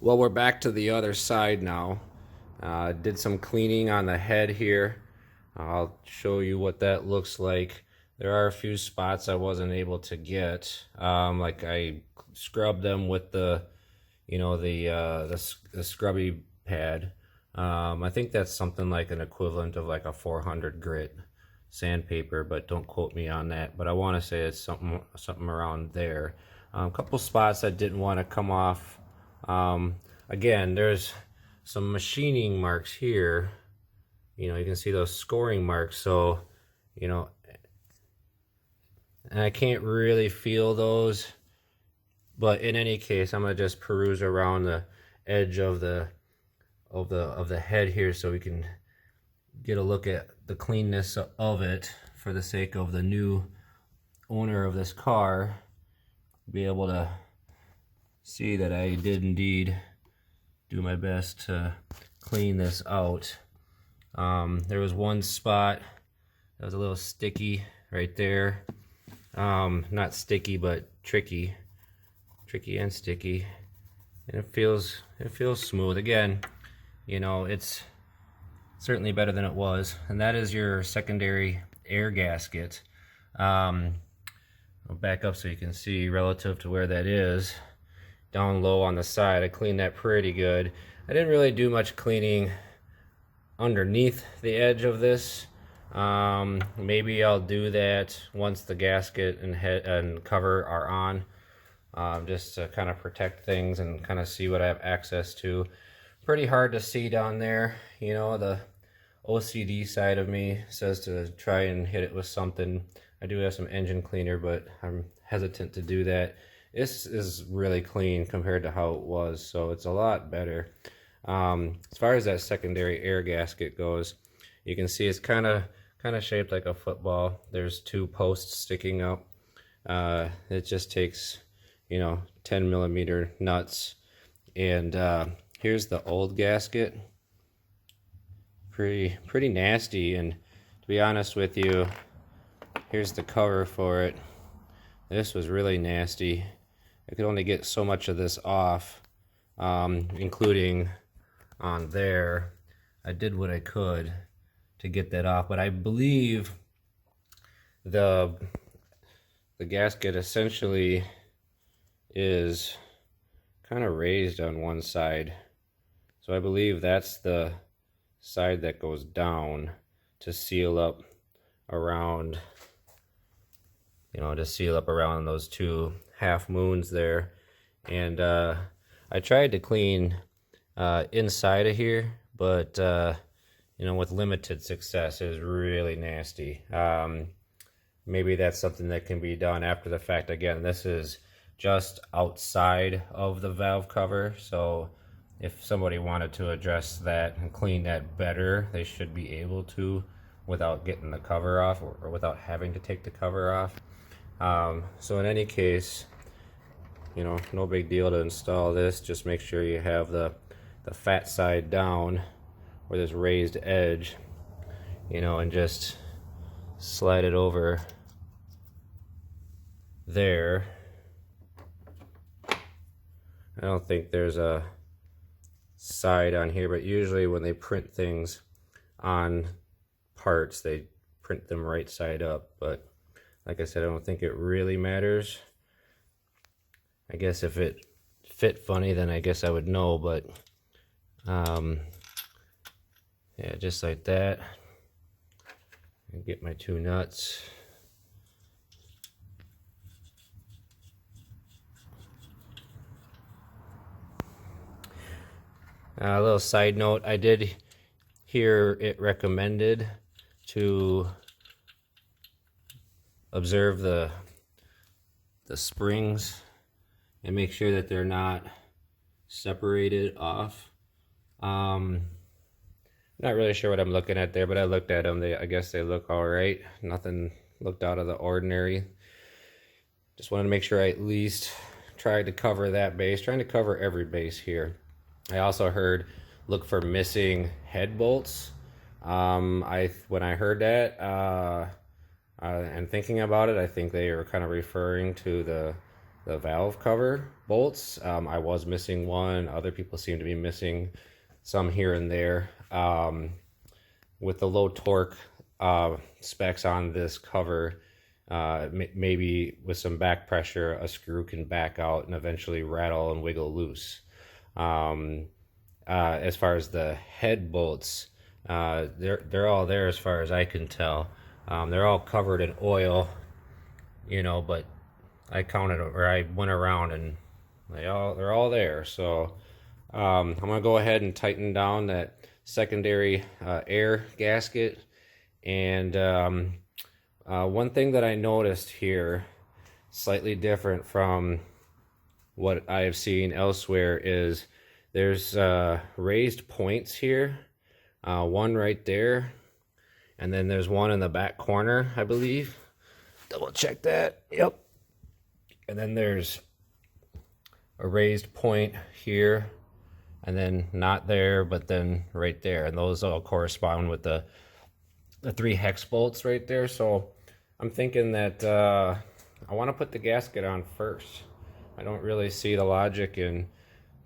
Well, we're back to the other side now. Did some cleaning on the head here. I'll show you what that looks like. There are a few spots I wasn't able to get. Like I scrubbed them with the, the scrubby pad. I think that's something like an equivalent of like a 400 grit sandpaper, but don't quote me on that. But I want to say it's something around there. A couple spots that didn't want to come off. Again, there's some machining marks here. You can see those scoring marks. So, and I can't really feel those. But in any case, I'm gonna just peruse around the edge of the head here so we can get a look at the cleanness of it for the sake of the new owner of this car. Be able to see that I did indeed do my best to clean this out. There was one spot that was a little sticky right there. Not sticky, but tricky and sticky, and it feels smooth. Again, it's certainly better than it was, and that is your secondary air gasket. I'll back up so you can see relative to where that is. Down low on the side, I cleaned that pretty good. I didn't really do much cleaning underneath the edge of this. Maybe I'll do that once the gasket and head and cover are on, just to kind of protect things and kind of see what I have access to. Pretty hard to see down there. The OCD side of me says to try and hit it with something. I do have some engine cleaner, but I'm hesitant to do that. This is really clean compared to how it was, so it's a lot better. As far as that secondary air gasket goes, you can see it's kind of shaped like a football. There's two posts sticking up. It just takes 10 millimeter nuts, and here's the old gasket. Pretty nasty, and to be honest with you, here's the cover for it. This was really nasty. I could only get so much of this off, including on there. I did what I could to get that off, but I believe the gasket essentially is kind of raised on one side. So I believe that's the side that goes down to seal up around, those two half moons there. And I tried to clean inside of here, but with limited success. It was really nasty. Maybe that's something that can be done after the fact. Again, this is just outside of the valve cover, so if somebody wanted to address that and clean that better, they should be able to without getting the cover off, or without having to take the cover off. So in any case, no big deal to install this. Just make sure you have the fat side down where there's raised edge, and just slide it over there. I don't think there's a side on here, but usually when they print things on parts, they print them right side up. But like I said, I don't think it really matters. I guess if it fit funny, then I guess I would know, but yeah, just like that. And get my two nuts. A little side note, I did hear it recommended to observe the springs and make sure that they're not separated off. Not really sure what I'm looking at there, but I looked at them. I guess they look all right. Nothing looked out of the ordinary. Just wanted to make sure I at least tried to cover that base. Trying to cover every base here. I also heard look for missing head bolts. When I heard that and thinking about it, I think they were kind of referring to the the valve cover bolts. I was missing one. Other people seem to be missing some here and there. With the low torque specs on this cover, maybe with some back pressure, a screw can back out and eventually rattle and wiggle loose. As far as the head bolts, they're all there as far as I can tell. They're all covered in oil, you know, but I counted, or I went around and they're all there. So I'm gonna go ahead and tighten down that secondary air gasket. And one thing that I noticed here, slightly different from what I have seen elsewhere, is there's raised points here. One right there, and then there's one in the back corner, I believe. Double check that. Yep. And then there's a raised point here, and then not there, but then right there. And those all correspond with the 3 hex bolts right there. So I'm thinking that I want to put the gasket on first. I don't really see the logic in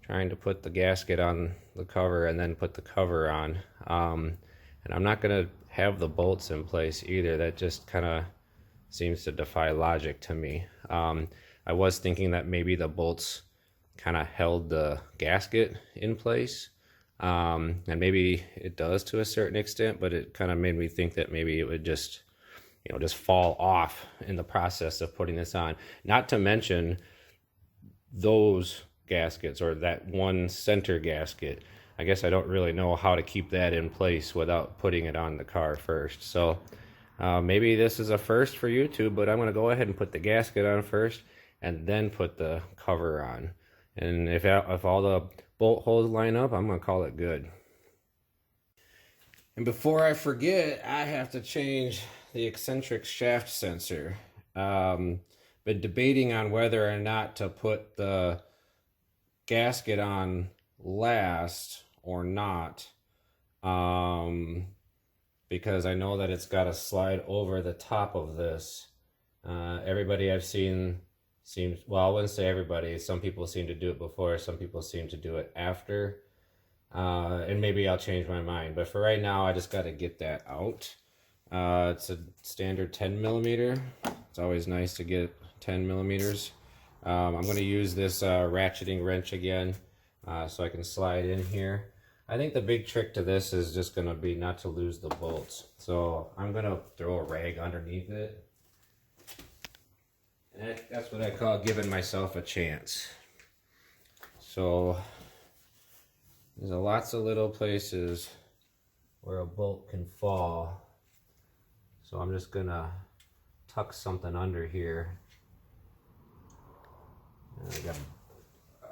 trying to put the gasket on the cover and then put the cover on. And I'm not going to have the bolts in place either. That just kind of seems to defy logic to me. I was thinking that maybe the bolts kind of held the gasket in place. And maybe it does to a certain extent, but it kind of made me think that maybe it would just, you know, just fall off in the process of putting this on. Not to mention those gaskets, or that one center gasket. I guess I don't really know how to keep that in place without putting it on the car first. So maybe this is a first for YouTube, but I'm going to go ahead and put the gasket on first and then put the cover on. And if all the bolt holes line up, I'm going to call it good. And before I forget, I have to change the eccentric shaft sensor. Been debating on whether or not to put the gasket on last or not, because I know that it's got to slide over the top of this. Everybody I've seen seems, well, I wouldn't say everybody, some people seem to do it before, some people seem to do it after, and maybe I'll change my mind, but for right now I just got to get that out. It's a standard 10 millimeter. It's always nice to get 10 millimeters. I'm going to use this ratcheting wrench again, so I can slide in here. I think the big trick to this is just going to be not to lose the bolts. So I'm going to throw a rag underneath it. And that's what I call giving myself a chance. So there's lots of little places where a bolt can fall. So I'm just going to tuck something under here.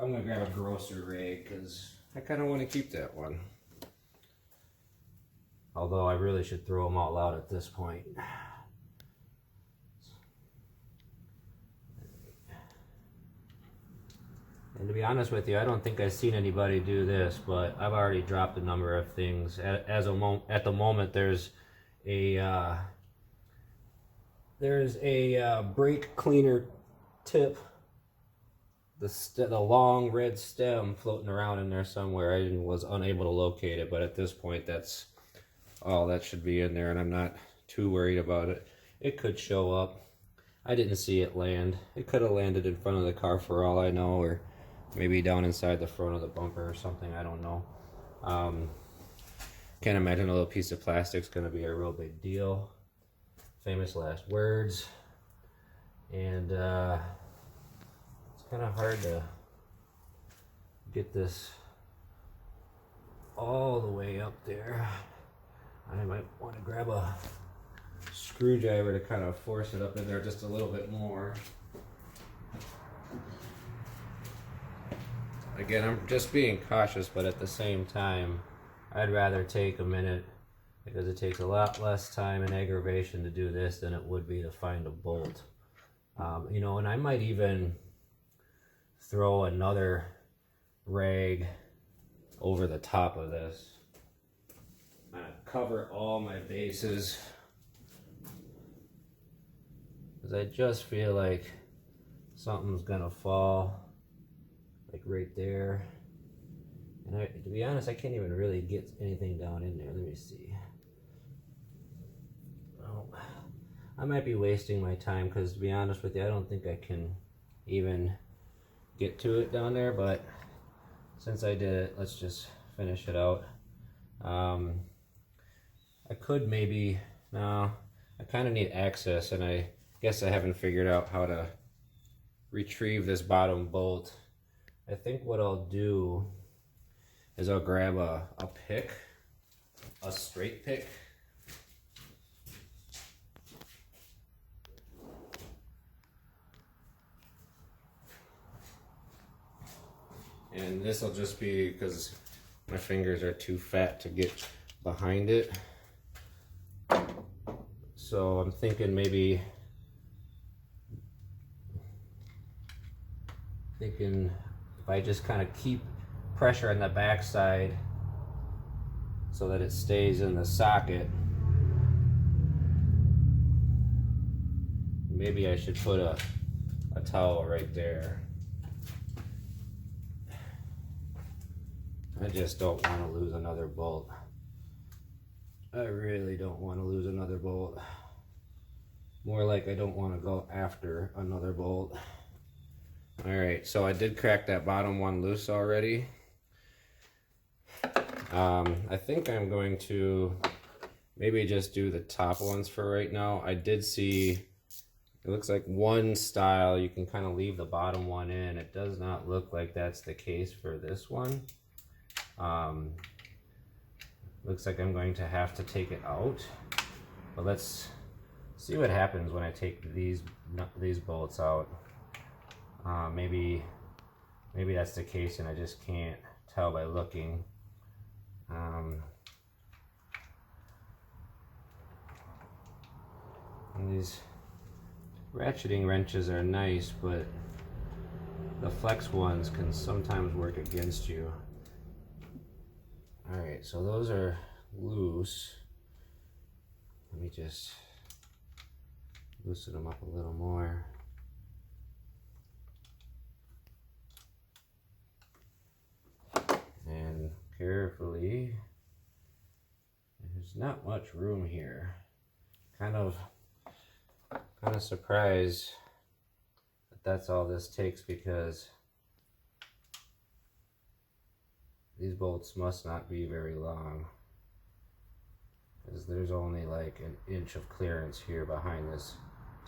I'm going to grab a grosser rag because I kind of want to keep that one. Although I really should throw them all out at this point. And to be honest with you, I don't think I've seen anybody do this, but I've already dropped a number of things. At the moment, there's a brake cleaner tip. The long red stem floating around in there somewhere. I was unable to locate it, but at this point that's all that should be in there, and I'm not too worried about it. It could show up. I didn't see it land. It could have landed in front of the car for all I know, or maybe down inside the front of the bumper or something. I don't know. Can't imagine a little piece of plastic's going to be a real big deal. Famous last words. And kind of hard to get this all the way up there. I might want to grab a screwdriver to kind of force it up in there just a little bit more. Again, I'm just being cautious, but at the same time, I'd rather take a minute because it takes a lot less time and aggravation to do this than it would be to find a bolt. You know, and I might even throw another rag over the top of this. I'm gonna cover all my bases because I just feel like something's gonna fall, like right there. And to be honest, I can't even really get anything down in there. Let me see. Oh, I might be wasting my time because, to be honest with you, I don't think I can even get to it down there. But since I did it, let's just finish it out. I could maybe, no, I kind of need access, and I guess I haven't figured out how to retrieve this bottom bolt. I think what I'll do is I'll grab a pick, a straight pick. And this will just be because my fingers are too fat to get behind it. So I'm thinking maybe, if I just kind of keep pressure on the back side so that it stays in the socket. Maybe I should put a towel right there. I just don't want to lose another bolt. I really don't want to lose another bolt. More like I don't want to go after another bolt. Alright, so I did crack that bottom one loose already. I think I'm going to maybe just do the top ones for right now. I did see, it looks like one style you can kind of leave the bottom one in. It does not look like that's the case for this one. Looks like I'm going to have to take it out, but let's see what happens when I take these bolts out. Maybe that's the case and I just can't tell by looking. And these ratcheting wrenches are nice, but the flex ones can sometimes work against you. Alright, so those are loose. Let me just loosen them up a little more. And carefully, there's not much room here. Kind of surprised that that's all this takes, because these bolts must not be very long, because there's only like an inch of clearance here behind this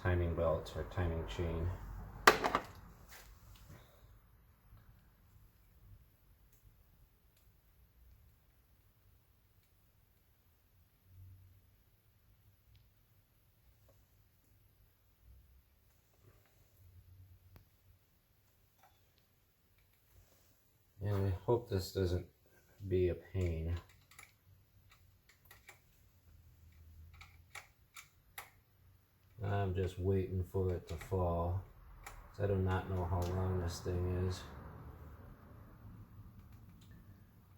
timing belt or timing chain. And I hope this doesn't be a pain. I'm just waiting for it to fall, because I do not know how long this thing is.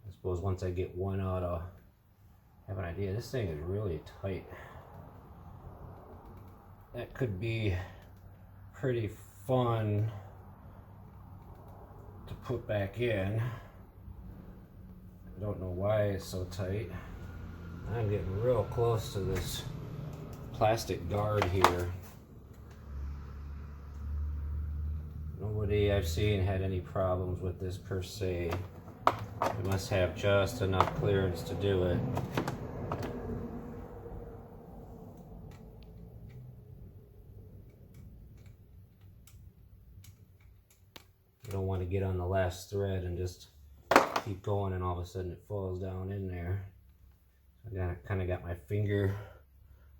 I suppose once I get one out, I'll have an idea. This thing is really tight. That could be pretty fun to put back in. I don't know why it's so tight. I'm getting real close to this plastic guard here. Nobody I've seen had any problems with this per se. It must have just enough clearance to do it. You don't want to get on the last thread and just keep going and all of a sudden it falls down in there. I kind of got my finger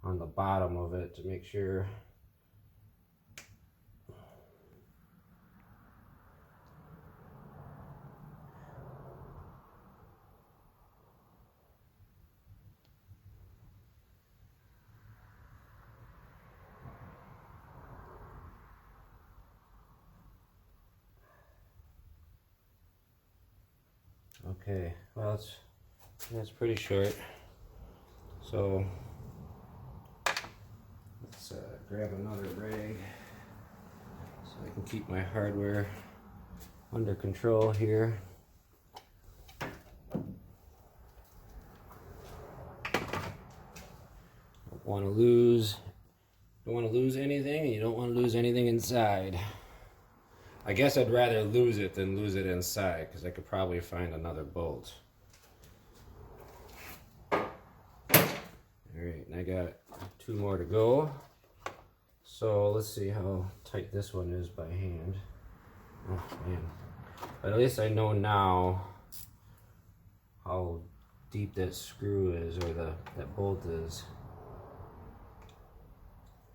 on the bottom of it to make sure. Okay, well that's pretty short. So let's grab another rag so I can keep my hardware under control here. Don't want to lose anything, and you don't want to lose anything inside. I guess I'd rather lose it than lose it inside, because I could probably find another bolt. Alright, and I got 2 more to go. So let's see how tight this one is by hand. Oh man. But at least I know now how deep that screw is, or that bolt is.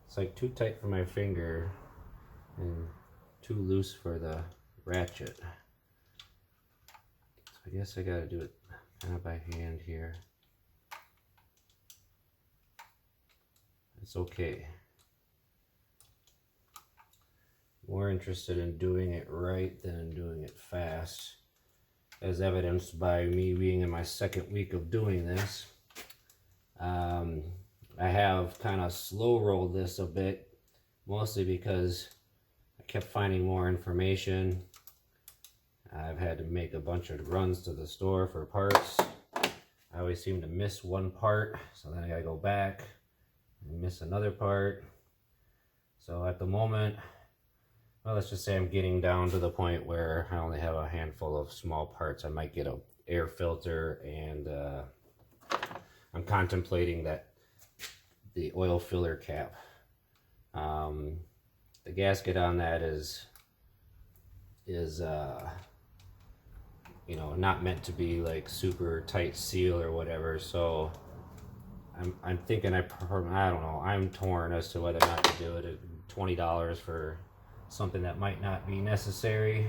It's like too tight for my finger and too loose for the ratchet. So I guess I gotta do it kind of by hand here. It's okay. More interested in doing it right than in doing it fast, as evidenced by me being in my 2nd week of doing this. I have kind of slow rolled this a bit, mostly because I kept finding more information. I've had to make a bunch of runs to the store for parts. I always seem to miss one part, so then I gotta go back and miss another part. So at the moment, well, let's just say I'm getting down to the point where I only have a handful of small parts. I might get an air filter, and I'm contemplating the oil filler cap. The gasket on that is you know, not meant to be like super tight seal or whatever. So I'm thinking I don't know. I'm torn as to whether or not to do it at $20 for something that might not be necessary.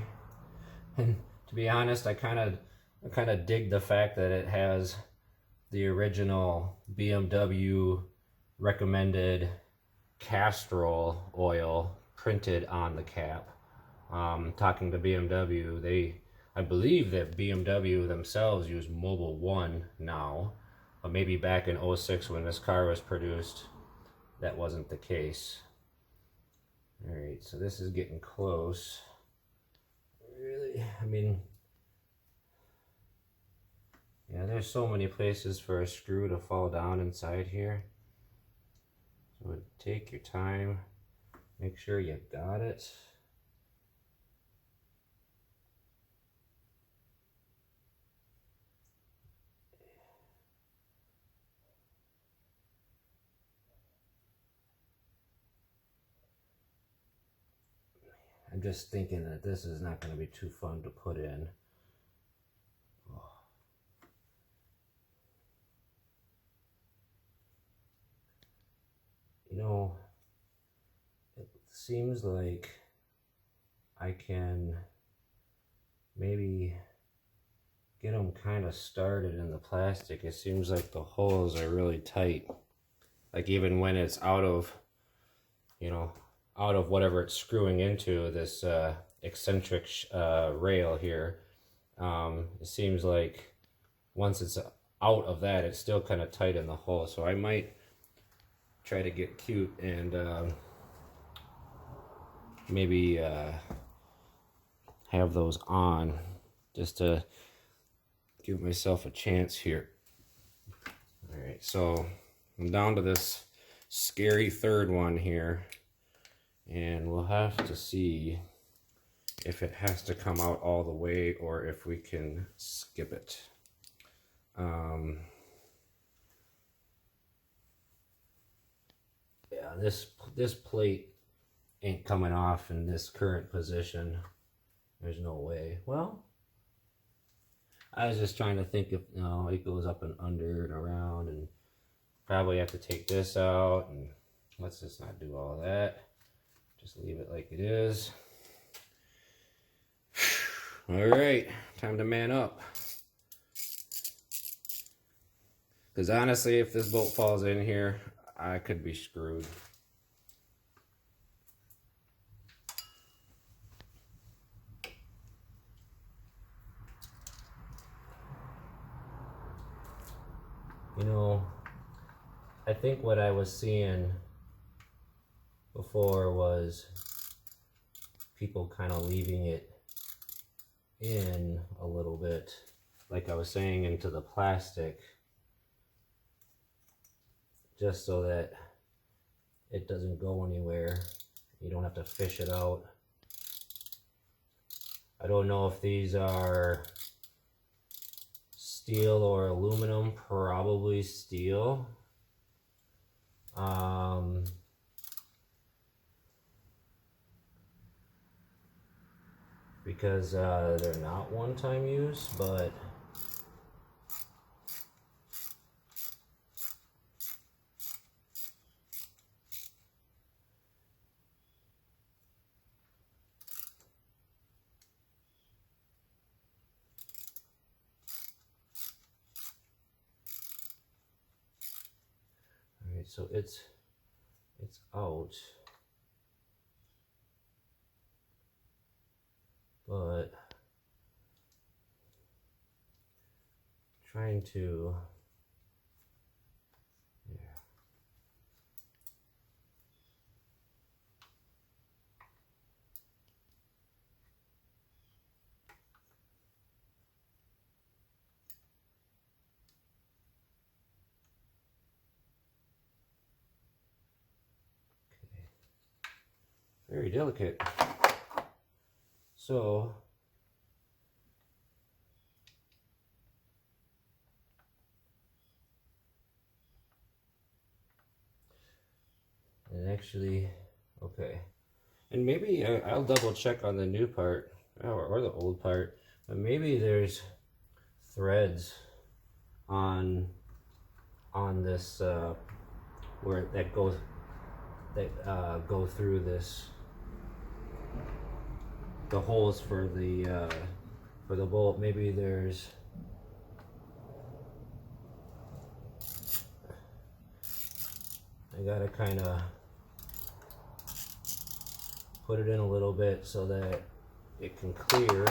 And to be honest, I kind of dig the fact that it has the original BMW recommended Castrol oil printed on the cap. Talking to BMW, I believe that BMW themselves use Mobil 1 now, but maybe back in 06 when this car was produced, that wasn't the case. Alright, so this is getting close. Really, I mean, yeah, there's so many places for a screw to fall down inside here. So take your time, make sure you got it. I'm just thinking that this is not going to be too fun to put in. Oh. You know, it seems like I can maybe get them kind of started in the plastic. It seems like the holes are really tight. Like even when it's out of, you know, out of whatever it's screwing into, this eccentric rail here, it seems like once it's out of that, it's still kind of tight in the hole. So I might try to get cute and maybe have those on just to give myself a chance here. All right, so I'm down to this scary 3rd one here, and we'll have to see if it has to come out all the way or if we can skip it. Yeah, this plate ain't coming off in this current position. There's no way. Well, I was just trying to think if, no, it goes up and under and around, and probably have to take this out, and let's just not do all that. Just leave it like it is. All right, time to man up. Because honestly, if this bolt falls in here, I could be screwed. You know, I think what I was seeing before was people kind of leaving it in a little bit, like I was saying, into the plastic, just so that it doesn't go anywhere. You don't have to fish it out. I don't know if these are steel or aluminum, probably steel. Because they're not one-time use, but all right, so it's out. But trying to, yeah. Okay. Very delicate. So and actually, okay, and maybe I'll double check on the new part or the old part, but maybe there's threads on this where that go through this, the holes for the bolt. Maybe there's, I gotta kind of put it in a little bit so that it can clear.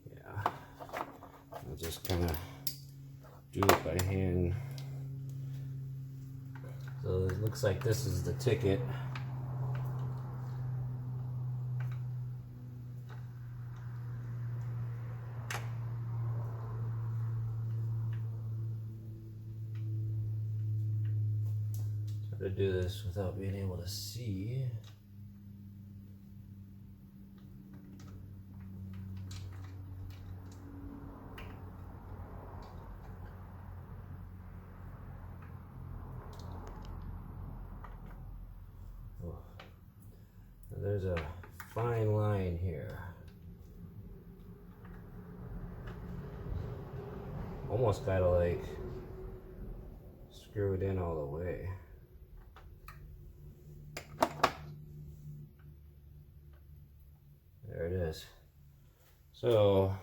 Yeah, I'll just kind of do it by hand. So it looks like this is the ticket. Try to do this without being able to see. There's a fine line here. Almost gotta like screw it in all the way. There it is. So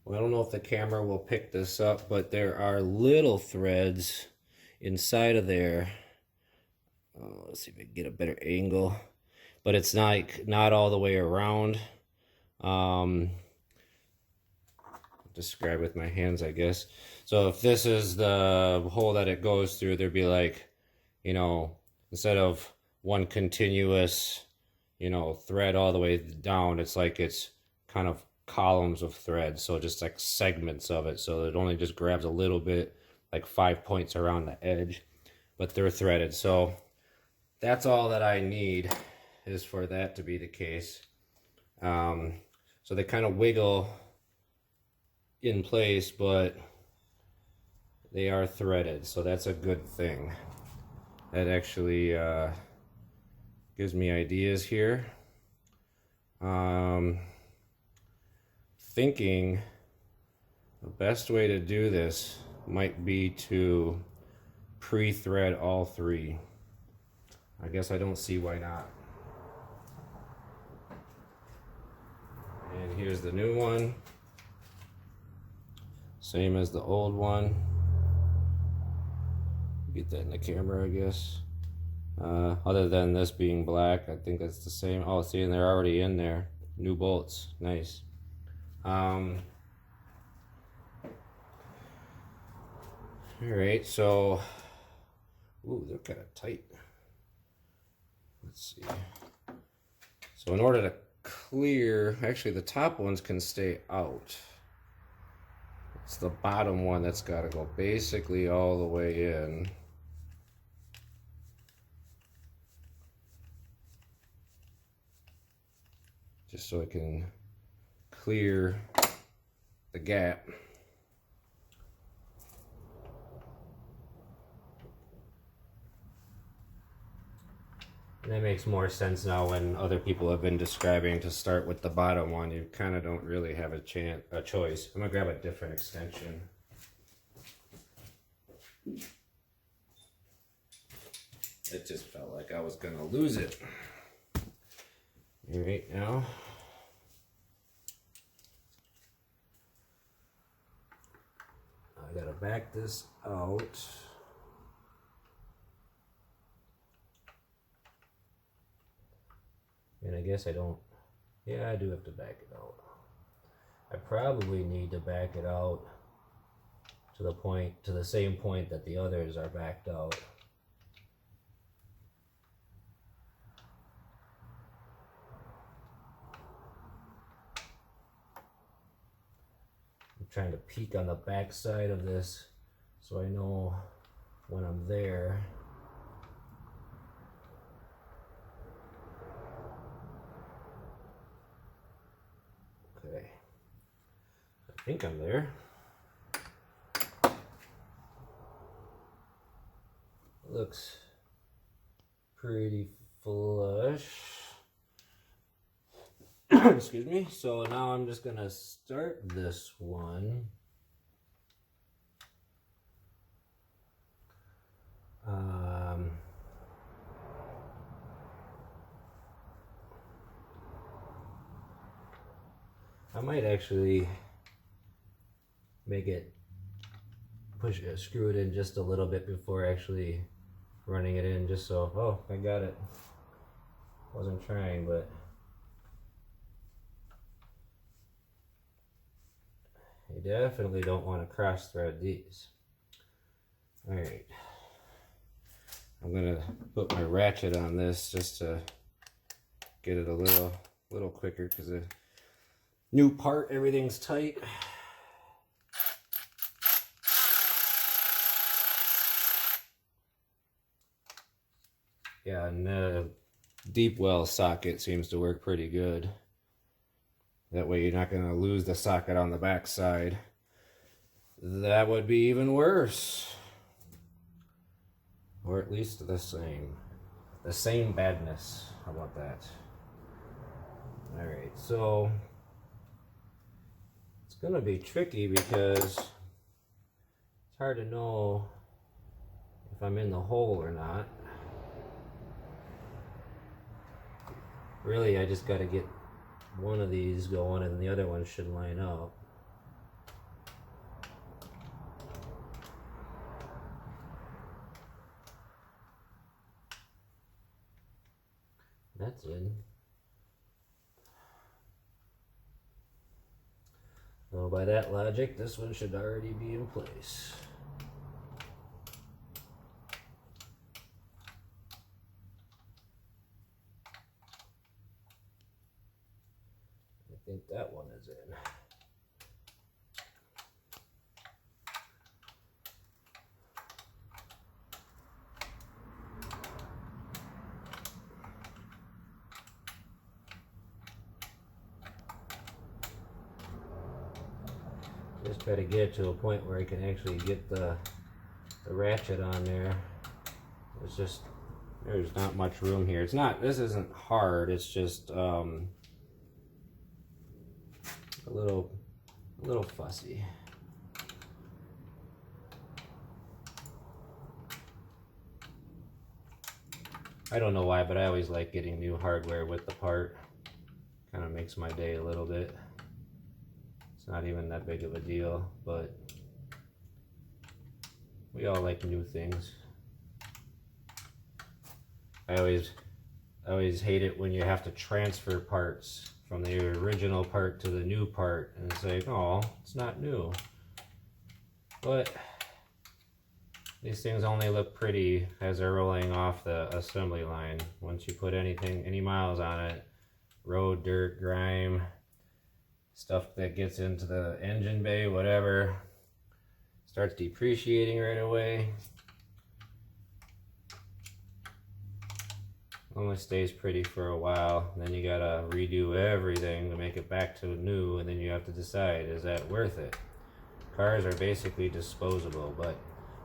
well, I don't know if the camera will pick this up, but there are little threads inside of there. Let's see if I can get a better angle. But it's not all the way around. Describe with my hands, I guess. So if this is the hole that it goes through, there'd be like, you know, instead of one continuous, you know, thread all the way down, it's like it's kind of columns of thread, so just like segments of it, so it only just grabs a little bit, like 5 points around the edge, but they're threaded. So that's all that I need, is for that to be the case. So they kind of wiggle in place, but they are threaded, so that's a good thing. That actually gives me ideas here. Thinking the best way to do this might be to pre-thread all three. I guess I don't see why not. And here's the new one. Same as the old one. Get that in the camera, I guess. Other than this being black, I think it's the same. Oh, see, and they're already in there. New bolts, nice. All right, so, ooh, they're kind of tight. Let's see. So in order to clear, actually the top ones can stay out. It's the bottom one that's got to go basically all the way in. Just so it can clear the gap. And that makes more sense now when other people have been describing to start with the bottom one. You kind of don't really have a choice. I'm gonna grab a different extension. It just felt like I was gonna lose it. All right, now. I gotta back this out. And I guess I don't, yeah, I do have to back it out. I probably need to back it out to the same point that the others are backed out. I'm trying to peek on the back side of this so I know when I'm there. Okay, I think I'm there. Looks pretty flush. Excuse me. So now I'm just gonna start this one. I might actually make it screw it in just a little bit before actually running it in, just so, oh, I got it. Wasn't trying, but you definitely don't want to cross thread these. All right, I'm gonna put my ratchet on this just to get it a little quicker, because the new part, everything's tight. Yeah, and the deep well socket seems to work pretty good. That way you're not going to lose the socket on the back side. That would be even worse. Or at least the same. The same badness. How about that? Alright, so it's going to be tricky because it's hard to know if I'm in the hole or not. Really, I just got to get one of these going and the other one should line up. That's in. So by that logic, this one should already be in place. I think that one is in. Just try to get it to a point where I can actually get the ratchet on there. It's just, there's not much room here. It's not, this isn't hard, it's just a little fussy. I don't know why, but I always like getting new hardware with the part. Kind of makes my day a little bit. It's not even that big of a deal, but we all like new things. I always hate it when you have to transfer parts from the original part to the new part, and it's like, oh, it's not new. But these things only look pretty as they're rolling off the assembly line. Once you put any miles on it, road, dirt, grime, stuff that gets into the engine bay, whatever, starts depreciating right away. Only stays pretty for a while, then you gotta redo everything to make it back to new, and then you have to decide, is that worth it? Cars are basically disposable, but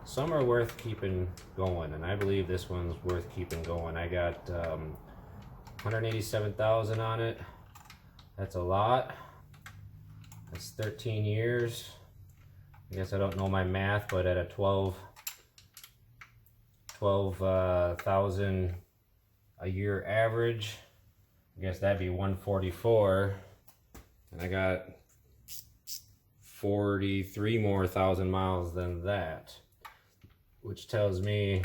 some are worth keeping going, and I believe this one's worth keeping going. I got 187,000 on it. That's a lot. That's 13 years. I guess I don't know my math, but at a 12,000 a year average, I guess that'd be 144, and I got 43 more thousand miles than that, which tells me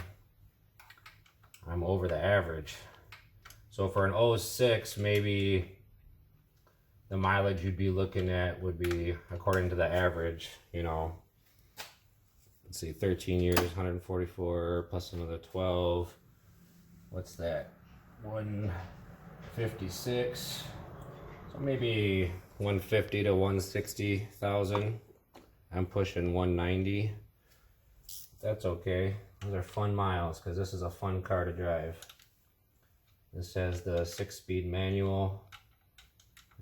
I'm over the average. So for an 06, maybe the mileage you'd be looking at would be according to the average, you know. Let's see, 13 years, 144 plus another 12. What's that? 156. So maybe 150 to 160,000. I'm pushing 190. That's okay. Those are fun miles because this is a fun car to drive. This has the 6-speed manual,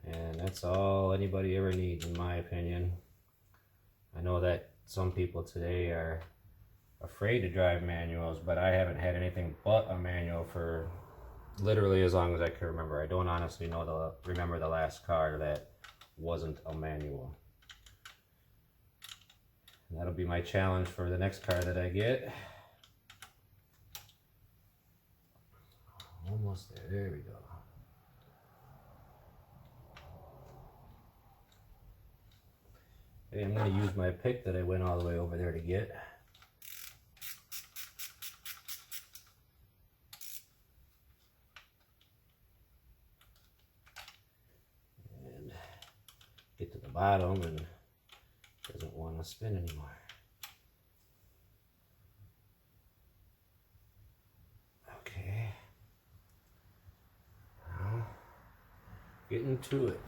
and that's all anybody ever needs, in my opinion. I know that some people today are afraid to drive manuals, but I haven't had anything but a manual for literally as long as I can remember. I don't honestly remember the last car that wasn't a manual. And that'll be my challenge for the next car that I get. Almost there. There we go. Okay, I'm going to use my pick that I went all the way over there to get. And get to the bottom, and it doesn't want to spin anymore. Okay. Now, getting to it.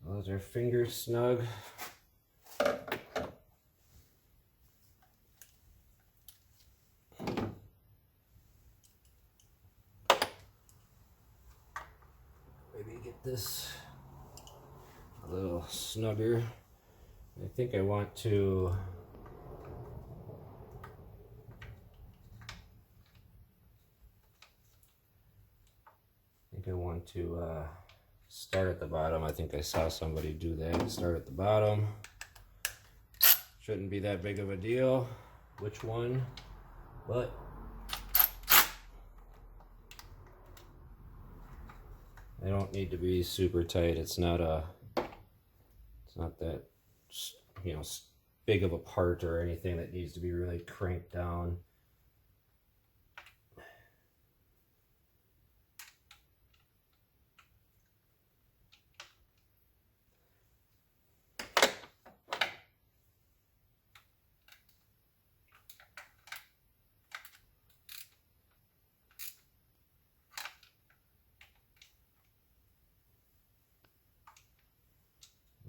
Those are fingers snug. Maybe get this a little snugger. I think I want to start at the bottom. I think I saw somebody do that. Start at the bottom. Shouldn't be that big of a deal which one, but they don't need to be super tight. It's not that, you know, big of a part or anything that needs to be really cranked down.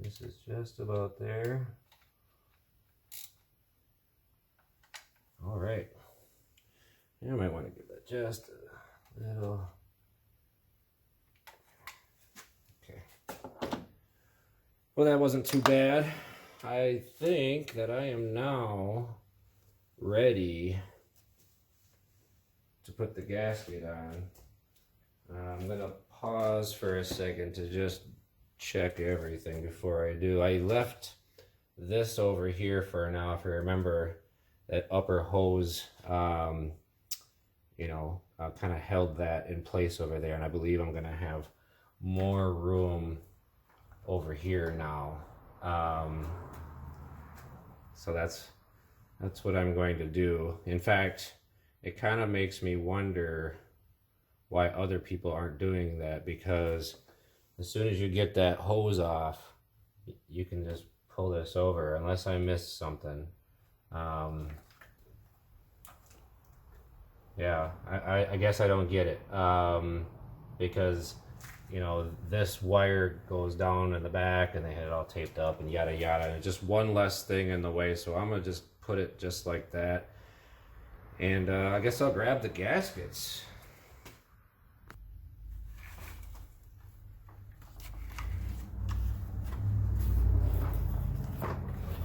This is just about there. All right. I might want to give that just a little. Okay. Well, that wasn't too bad. I think that I am now ready to put the gasket on. I'm going to pause for a second to just check everything before I do. I left this over here for now. If you remember, that upper hose, you know, kind of held that in place over there, and I believe I'm gonna have more room over here now. So that's what I'm going to do. In fact, it kind of makes me wonder why other people aren't doing that, because as soon as you get that hose off, you can just pull this over, unless I missed something. Yeah, I guess I don't get it, because, you know, this wire goes down in the back and they had it all taped up and yada yada, and it's just one less thing in the way, so I'm gonna just put it just like that. And I guess I'll grab the gaskets.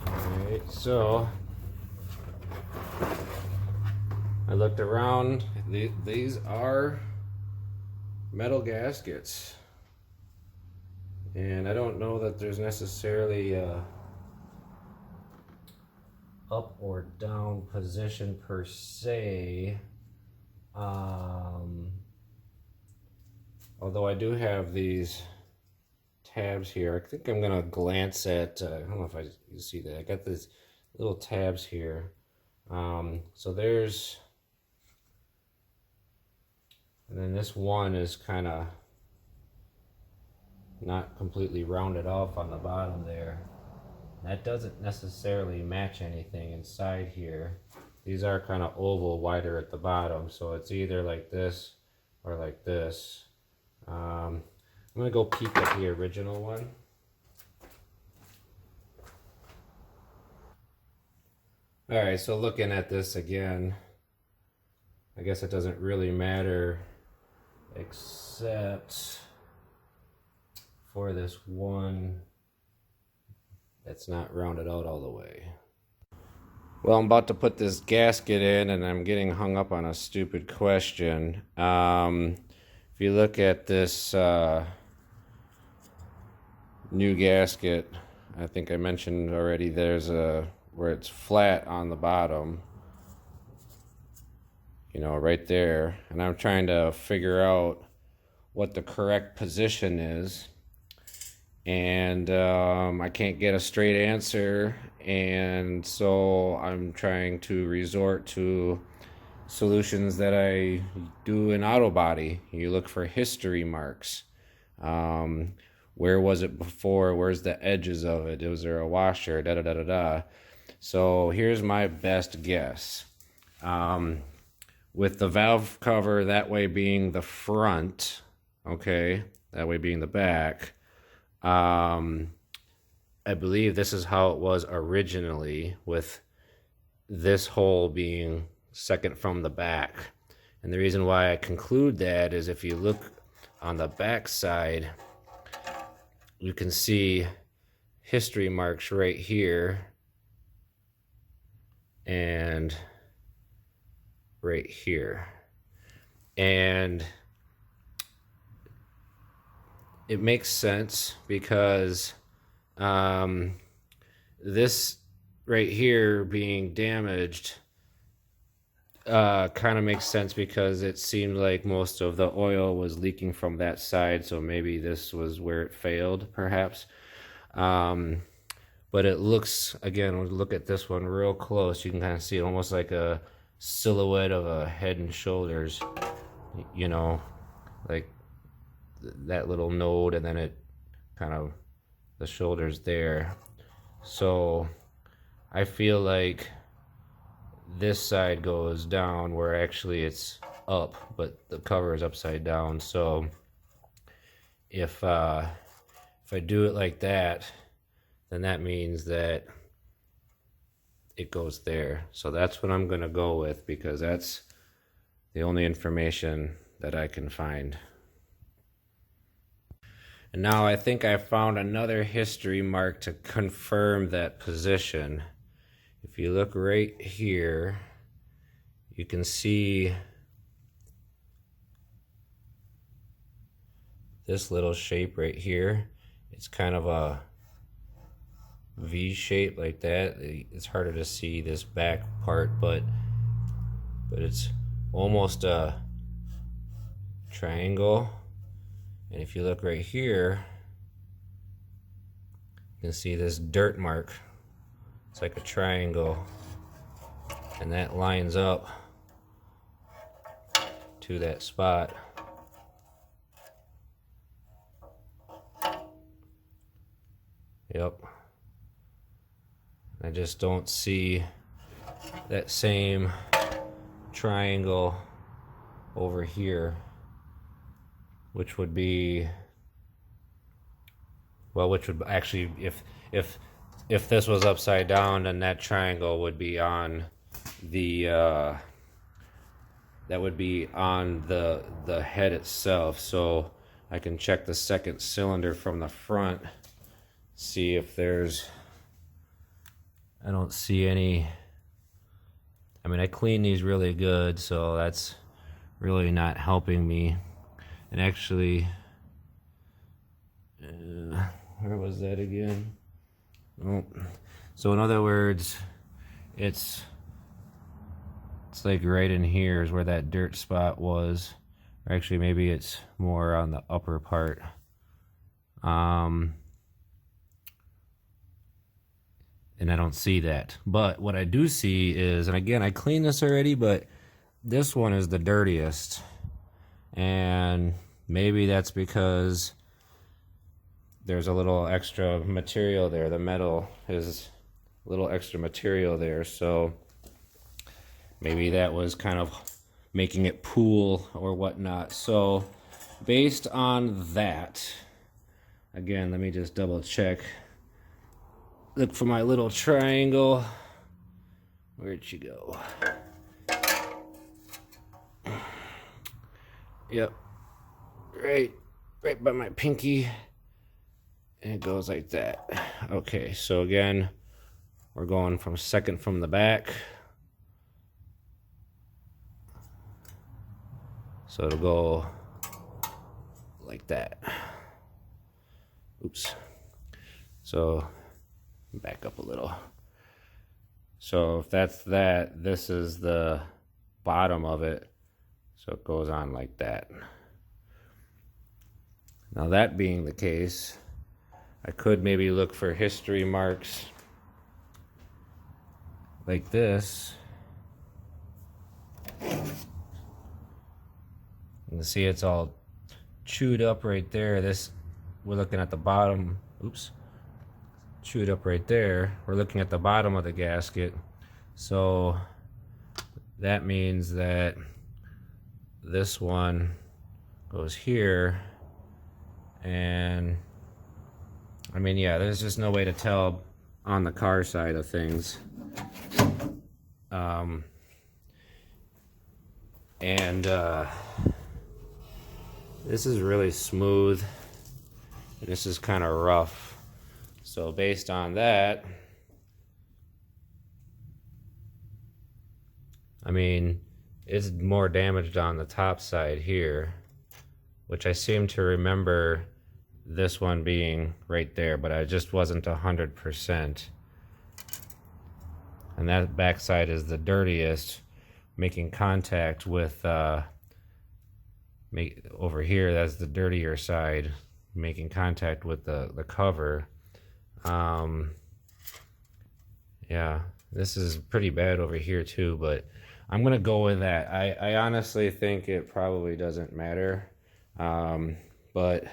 Alright, so I looked around. These are metal gaskets, and I don't know that there's necessarily a up or down position per se, although I do have these tabs here. I think I'm gonna glance at, I don't know if you see that, I got these little tabs here. So there's, and then this one is kind of not completely rounded off on the bottom there. That doesn't necessarily match anything inside here. These are kind of oval, wider at the bottom, so it's either like this or like this. I'm gonna go peek at the original one. Alright, so looking at this again, I guess it doesn't really matter except for this one that's not rounded out all the way. Well, I'm about to put this gasket in and I'm getting hung up on a stupid question. If you look at this new gasket, I think I mentioned already, there's a where it's flat on the bottom, you know, right there, and I'm trying to figure out what the correct position is, and I can't get a straight answer, and so I'm trying to resort to solutions that I do in auto body. You look for history marks. Where was it before? Where's the edges of it? Was there a washer? Da da da da da. So here's my best guess. With the valve cover that way being the front, okay, that way being the back, I believe this is how it was originally, with this hole being second from the back. And the reason why I conclude that is if you look on the back side, you can see history marks right here and right here, and it makes sense because this right here being damaged kind of makes sense, because it seemed like most of the oil was leaking from that side, so maybe this was where it failed, perhaps. But it looks, again, look at this one real close, you can kind of see it almost like a silhouette of a head and shoulders, you know, like that little node, and then it kind of, the shoulders there. So I feel like this side goes down where actually it's up, but the cover is upside down. So if I do it like that, then that means that it goes there. So that's what I'm gonna go with, because that's the only information that I can find. And now I think I found another history mark to confirm that position. If you look right here, you can see this little shape right here, It's kind of a V shape like that. It's harder to see this back part, but it's almost a triangle. And if you look right here, you can see this dirt mark. It's like a triangle, and that lines up to that spot. Yep. I just don't see that same triangle over here, which would be, well, which would actually, if this was upside down, then that triangle would be on the that would be on the head itself. So I can check the second cylinder from the front, see if there's, I don't see any. I mean, I clean these really good, so that's really not helping me. And actually, where was that again? Oh. So in other words, it's like right in here is where that dirt spot was. Or actually, maybe it's more on the upper part. And I don't see that. But what I do see is, and again, I cleaned this already, but this one is the dirtiest. And maybe that's because there's a little extra material there. The metal is a little extra material there. So maybe that was kind of making it pool or whatnot. So based on that, again, let me just double check. Look for my little triangle. Where'd she go? Yep. Right by my pinky. And it goes like that. Okay, so again, we're going from second from the back. So it'll go like that. Oops. So back up a little. So if that's that, this is the bottom of it. So it goes on like that. Now that being the case, I could maybe look for history marks like this. You can see it's all chewed up right there. This, we're looking at the bottom. Oops. Chewed up right there. We're looking at the bottom of the gasket. So that means that this one goes here. And I mean, yeah, there's just no way to tell on the car side of things. This is really smooth, and this is kind of rough. So based on that, I mean, it's more damaged on the top side here, which I seem to remember this one being right there, but I just wasn't 100%. And that backside is the dirtiest, making contact with over here. That's the dirtier side, making contact with the cover. Yeah, this is pretty bad over here too, but I'm gonna go with that. I honestly think it probably doesn't matter, but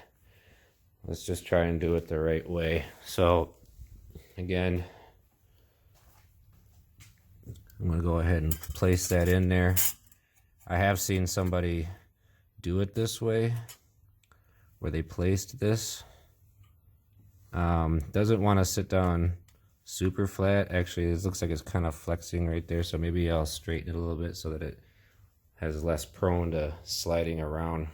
let's just try and do it the right way. So again, I'm gonna go ahead and place that in there. I have seen somebody do it this way, where they placed this. Doesn't want to sit down super flat. Actually, this looks like it's kind of flexing right there, so maybe I'll straighten it a little bit so that it has less prone to sliding around.